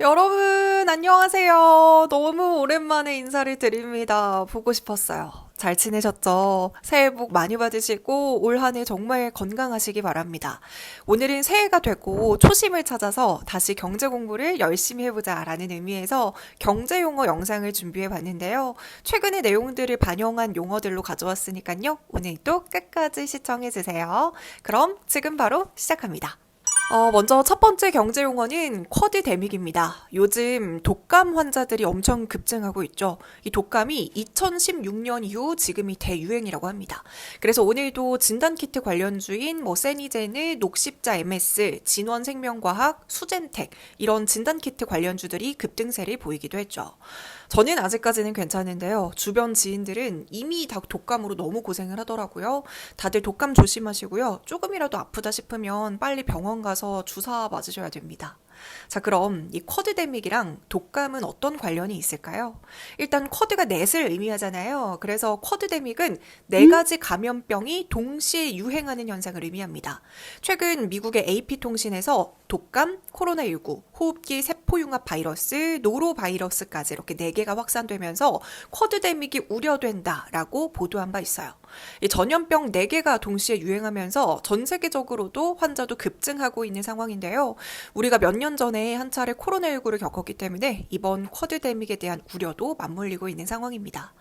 여러분, 안녕하세요. 너무 오랜만에 인사를 드립니다. 보고 싶었어요. 잘 지내셨죠? 새해 복 많이 받으시고 올 한 해 정말 건강하시기 바랍니다. 오늘은 새해가 되고 초심을 찾아서 다시 경제 공부를 열심히 해보자라는 의미에서 경제 용어 영상을 준비해 봤는데요. 최근의 내용들을 반영한 용어들로 가져왔으니까요. 오늘도 끝까지 시청해 주세요. 그럼 지금 바로 시작합니다. 먼저 첫 번째 경제 용어는 쿼드데믹입니다. 요즘 독감 환자들이 엄청 급증하고 있죠. 이 독감이 2016년 이후 지금이 대유행이라고 합니다. 그래서 오늘도 진단키트 관련주인 세니제느, 녹십자 MS, 진원생명과학, 수젠텍 이런 진단키트 관련주들이 급등세를 보이기도 했죠. 저는 아직까지는 괜찮은데요. 주변 지인들은 이미 다 독감으로 너무 고생을 하더라고요. 다들 독감 조심하시고요. 조금이라도 아프다 싶으면 빨리 병원 가서 주사 맞으셔야 됩니다. 자, 그럼 이 쿼드데믹이랑 독감은 어떤 관련이 있을까요? 일단 쿼드가 넷을 의미하잖아요. 그래서 쿼드데믹은 네 가지 감염병이 동시에 유행하는 현상을 의미합니다. 최근 미국의 AP통신에서 독감, 코로나19, 호흡기 세포융합 바이러스, 노로바이러스까지 이렇게 네 개가 확산되면서 쿼드데믹이 우려된다라고 보도한 바 있어요. 이 전염병 4개가 동시에 유행하면서 전 세계적으로도 환자도 급증하고 있는 상황인데요. 우리가 몇 년 전에 한 차례 코로나19를 겪었기 때문에 이번 쿼드데믹에 대한 우려도 맞물리고 있는 상황입니다.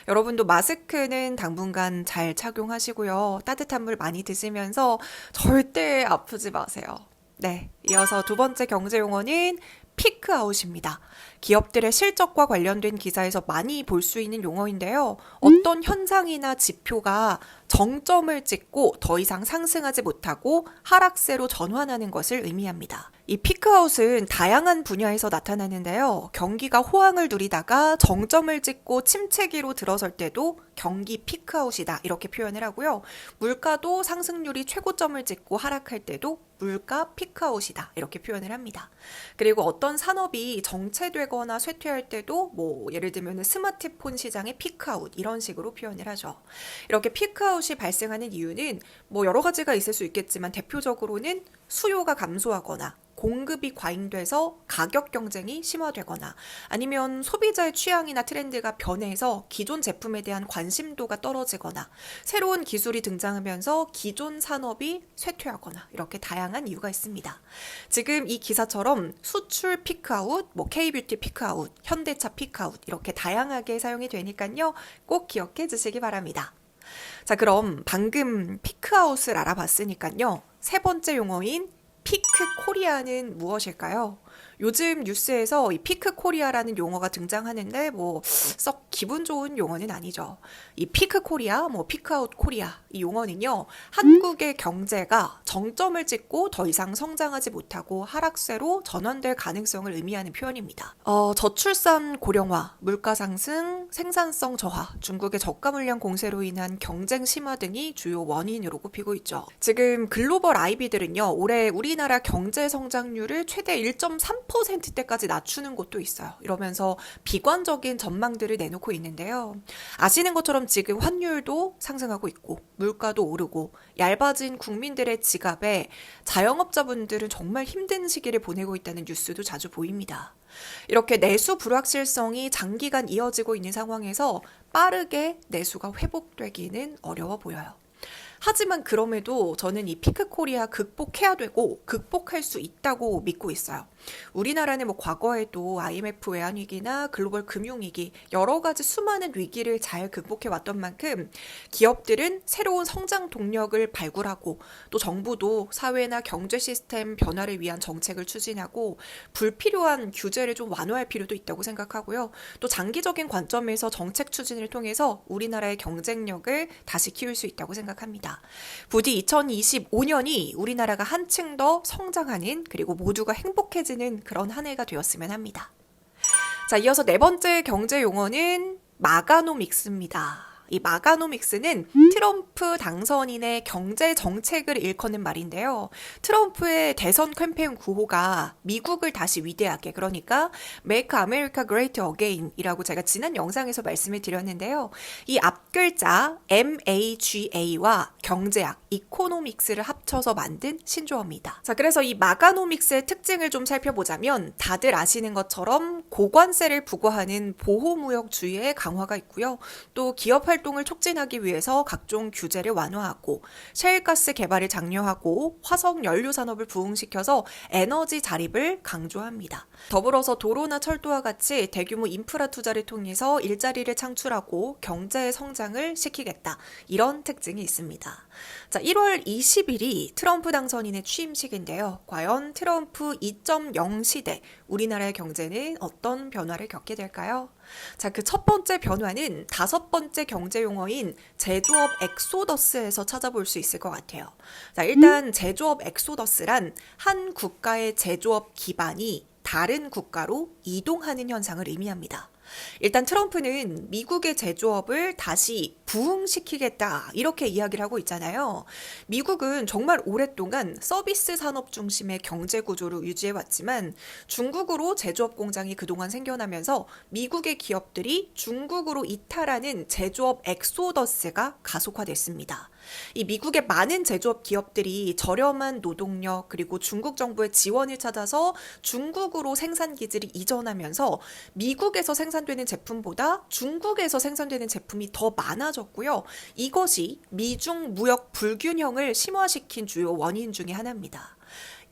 여러분도 마스크는 당분간 잘 착용하시고요. 따뜻한 물 많이 드시면서 절대 아프지 마세요. 네, 이어서 두 번째 경제 용어는 피크아웃입니다. 기업들의 실적과 관련된 기사에서 많이 볼 수 있는 용어인데요. 어떤 현상이나 지표가 정점을 찍고 더 이상 상승하지 못하고 하락세로 전환하는 것을 의미합니다. 이 피크아웃은 다양한 분야에서 나타나는데요. 경기가 호황을 누리다가 정점을 찍고 침체기로 들어설 때도 경기 피크아웃이다 이렇게 표현을 하고요. 물가도 상승률이 최고점을 찍고 하락할 때도 물가 피크아웃이다 이렇게 표현을 합니다. 그리고 어떤 산업이 정체되거나 쇠퇴할 때도 예를 들면 스마트폰 시장의 피크아웃 이런 식으로 표현을 하죠. 이렇게 피크아웃이 발생하는 이유는 여러 가지가 있을 수 있겠지만 대표적으로는 수요가 감소하거나 공급이 과잉돼서 가격 경쟁이 심화되거나 아니면 소비자의 취향이나 트렌드가 변해서 기존 제품에 대한 관심도가 떨어지거나 새로운 기술이 등장하면서 기존 산업이 쇠퇴하거나 이렇게 다양한 이유가 있습니다. 지금 이 기사처럼 수출 피크아웃, K뷰티 피크아웃, 현대차 피크아웃 이렇게 다양하게 사용이 되니까요. 꼭 기억해 주시기 바랍니다. 자, 그럼 방금 피크아웃을 알아봤으니까요. 세 번째 용어인 피크 코리아는 무엇일까요? 요즘 뉴스에서 이 피크 코리아라는 용어가 등장하는데 썩 기분 좋은 용어는 아니죠. 이 피크 코리아, 피크아웃 코리아 이 용어는요. 한국의 경제가 정점을 찍고 더 이상 성장하지 못하고 하락세로 전환될 가능성을 의미하는 표현입니다. 저출산 고령화, 물가 상승, 생산성 저하, 중국의 저가 물량 공세로 인한 경쟁 심화 등이 주요 원인으로 꼽히고 있죠. 지금 글로벌 IB들은요. 올해 우리나라 경제 성장률을 최대 1.3%대까지 낮추는 곳도 있어요. 이러면서 비관적인 전망들을 내놓고 있는데요. 아시는 것처럼 지금 환율도 상승하고 있고 물가도 오르고 얇아진 국민들의 지갑에 자영업자분들은 정말 힘든 시기를 보내고 있다는 뉴스도 자주 보입니다. 이렇게 내수 불확실성이 장기간 이어지고 있는 상황에서 빠르게 내수가 회복되기는 어려워 보여요. 하지만 그럼에도 저는 이 피크 코리아 극복해야 되고 극복할 수 있다고 믿고 있어요. 우리나라는 과거에도 IMF 외환위기나 글로벌 금융위기 여러 가지 수많은 위기를 잘 극복해 왔던 만큼 기업들은 새로운 성장 동력을 발굴하고 또 정부도 사회나 경제 시스템 변화를 위한 정책을 추진하고 불필요한 규제를 좀 완화할 필요도 있다고 생각하고요. 또 장기적인 관점에서 정책 추진을 통해서 우리나라의 경쟁력을 다시 키울 수 있다고 생각합니다. 부디 2025년이 우리나라가 한층 더 성장하는 그리고 모두가 행복해지는 그런 한 해가 되었으면 합니다. 자, 이어서 네 번째 경제 용어는 마가노믹스입니다. 이 마가노믹스는 트럼프 당선인의 경제 정책을 일컫는 말인데요. 트럼프의 대선 캠페인 구호가 미국을 다시 위대하게, 그러니까 Make America Great Again이라고 제가 지난 영상에서 말씀을 드렸는데요. 이 앞글자 MAGA와 경제학, 이코노믹스를 합쳐서 만든 신조어입니다. 자, 그래서 이 마가노믹스의 특징을 좀 살펴보자면 다들 아시는 것처럼 고관세를 부과하는 보호무역주의의 강화가 있고요. 또 기업 활동을 촉진하기 위해서 각종 규제를 완화하고 셰일가스 개발을 장려하고 화석 연료 산업을 부흥시켜서 에너지 자립을 강조합니다. 더불어서 도로나 철도와 같이 대규모 인프라 투자를 통해서 일자리를 창출하고 경제의 성장을 시키겠다. 이런 특징이 있습니다. 자, 1월 20일이 트럼프 당선인의 취임식인데요. 과연 트럼프 2.0 시대 우리나라의 경제는 어떤 변화를 겪게 될까요? 자, 그 첫 번째 변화는 5번째 경제 용어인 제조업 엑소더스에서 찾아볼 수 있을 것 같아요. 자, 일단 제조업 엑소더스란 한 국가의 제조업 기반이 다른 국가로 이동하는 현상을 의미합니다. 일단 트럼프는 미국의 제조업을 다시 부흥시키겠다 이렇게 이야기를 하고 있잖아요. 미국은 정말 오랫동안 서비스 산업 중심의 경제 구조를 유지해왔지만 중국으로 제조업 공장이 그동안 생겨나면서 미국의 기업들이 중국으로 이탈하는 제조업 엑소더스가 가속화됐습니다. 이 미국의 많은 제조업 기업들이 저렴한 노동력 그리고 중국 정부의 지원을 찾아서 중국으로 생산 기지를 이전하면서 미국에서 생산되는 제품보다 중국에서 생산되는 제품이 더 많아졌고요. 이것이 미중 무역 불균형을 심화시킨 주요 원인 중에 하나입니다.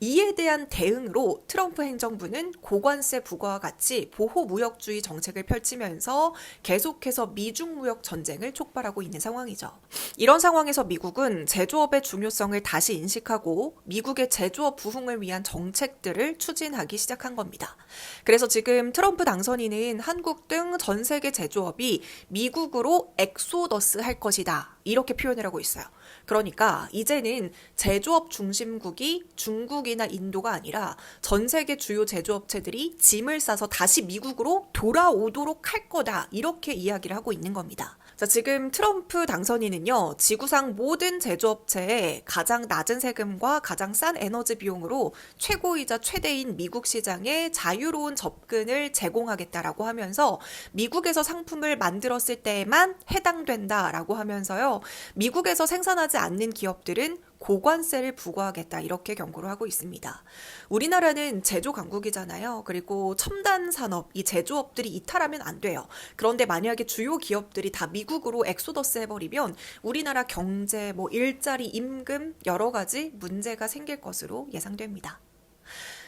이에 대한 대응으로 트럼프 행정부는 고관세 부과와 같이 보호무역주의 정책을 펼치면서 계속해서 미중 무역 전쟁을 촉발하고 있는 상황이죠. 이런 상황에서 미국은 제조업의 중요성을 다시 인식하고 미국의 제조업 부흥을 위한 정책들을 추진하기 시작한 겁니다. 그래서 지금 트럼프 당선인은 한국 등 전 세계 제조업이 미국으로 엑소더스 할 것이다. 이렇게 표현을 하고 있어요. 그러니까 이제는 제조업 중심국이 중국이나 인도가 아니라 전 세계 주요 제조업체들이 짐을 싸서 다시 미국으로 돌아오도록 할 거다. 이렇게 이야기를 하고 있는 겁니다. 자, 지금 트럼프 당선인은요, 지구상 모든 제조업체에 가장 낮은 세금과 가장 싼 에너지 비용으로 최고이자 최대인 미국 시장에 자유로운 접근을 제공하겠다라고 하면서 미국에서 상품을 만들었을 때에만 해당된다라고 하면서요, 미국에서 생산하지 않는 기업들은 고관세를 부과하겠다 이렇게 경고를 하고 있습니다. 우리나라는 제조 강국이잖아요. 그리고 첨단 산업, 이 제조업들이 이탈하면 안 돼요. 그런데 만약에 주요 기업들이 다 미국으로 엑소더스 해버리면 우리나라 경제, 일자리, 임금 여러 가지 문제가 생길 것으로 예상됩니다.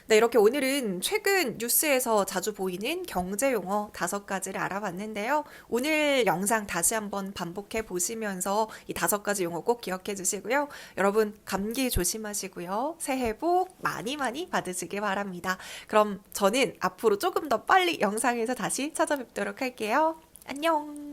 네, 이렇게 오늘은 최근 뉴스에서 자주 보이는 경제 용어 5가지를 알아봤는데요. 오늘 영상 다시 한번 반복해 보시면서 이 5가지 용어 꼭 기억해 주시고요. 여러분 감기 조심하시고요. 새해 복 많이 많이 받으시길 바랍니다. 그럼 저는 앞으로 조금 더 빨리 영상에서 다시 찾아뵙도록 할게요. 안녕!